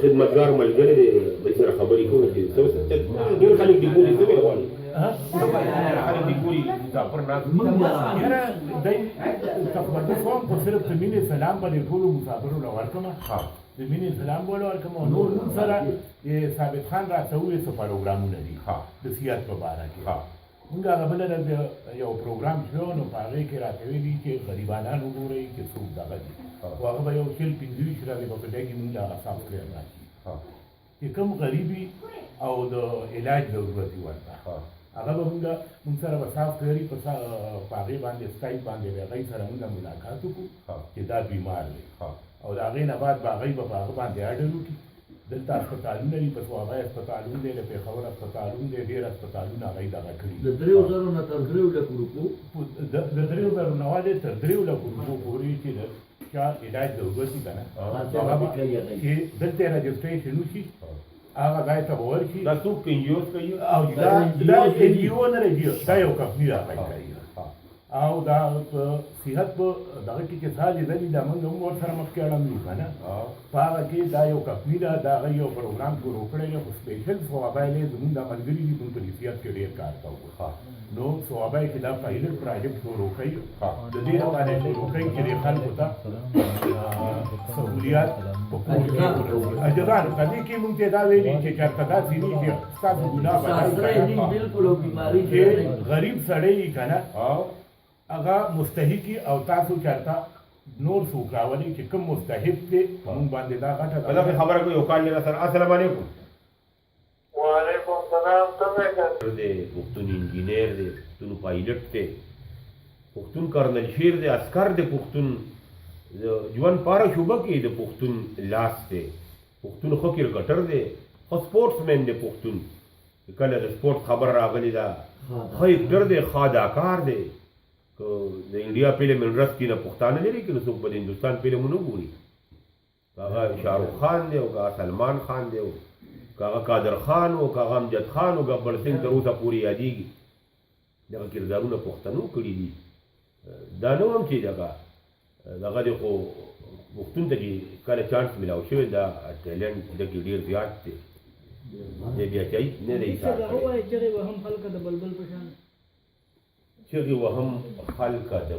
خدمتګار ملګری دی د سره خبرې کوي چې ډېر خلک د پوری څه غواړي خلک د پوری مسافر نه یاره دای تقبل کوم په صرف د مینې سلام باندې ټول مسافرو له ورکم د مینې سلام بوله ورکم نور سره ثابت خان راته وې څه پروګرامونه دي د سیاست په اړه کې موږ هغه بل یو پروګرام شو نو په هغه کې راته ویلي چې غریبانو وګورئ چې څوک دغه دي او هغه به یو شل پنځه ویشت راځي په دې کې موږ هغه صاف کړی راځي چې کوم غریبي او د علاج ضرورت ورته هغه به موږ سره به صاف کړی په هغې باندې سکایپ باندې به هغې سره موږ ملاقات وکړو چې دا بیمار دی او د هغې نه بعد به هغې به په هغه باندې اډر وکړي دلته هسپتالونه دي په صوابی هسپتالونه دی د پېښور هسپتالونه دی ډېر هسپتالونه هغې دغه کړي د 3000 نه تر 3 لکو روپو د 3000 نه والې تر 3 لکو روپو پورې چې د چا علاج ضرورت وي که نه چې دلته یې رجسټریشن وشي هغه ځای ته به ورشي دا څوک انجیوز کوي او دا انجیو نه رجیو دا یو کمپني راغلی کوي او دا په صحت په دغه کې چې څه لیدلي دا موږ هم ورسره مخکې اړم یو که نه په هغه کې دا یو کمپني ده د هغه یو پروګرام شروع کړی دی خو سپېشل صوابی دی زموږ دا ملګري دي موږ په صحت کې ډېر کار کوو نو صوابی کې دا پایلټ پراجکټ شروع کوي د دې لپاره شروع کوي چې دې خلکو ته سهولیات په کور کې اجرانو په دې کې موږ ته دا ویلي چې چېرته داسې وي چې ستاسو ګناه به بالکل بیماري چې غریب سړی وي که نه هغه مستحقي او تاسو چېرته نور څوک راولي چې کوم مستحق دی موږ باندې دا غټه دغه خبره کوي یو کال یې راسره السلام علیکم وعلیکم السلام څنګه دی پښتون انجینر دی پښتون پایلټ دی پښتون کرنل شیر دی عسکر دی پښتون ژوند پاره شوبه کې د پښتون لاس دی پښتون ښه کرکټر دی ښه سپورټس مین دی پښتون کله د سپورټ خبر راغلی دا ښه ایکټر دی ښه اداکار دی د انډیا فلم انډسټري نه پښتانه لري که نو څوک به د هندوستان فلمونه ګوري که هغه شاهرخ خان دی او که هغه سلمان خان دی او که هغه قادر خان او که هغه امجد خان او ګبر سنګ تر اوسه پورې یادېږي دغه کردارونه پښتنو کړي دي دا نه وایم چې دغه دی خو پښتون ته چې کله چانس میلاو شوی دا ټیلنټ دکې ډېر زیات دی دی بیا چایي نه دی ایثار کړی چغې وهم خلکه د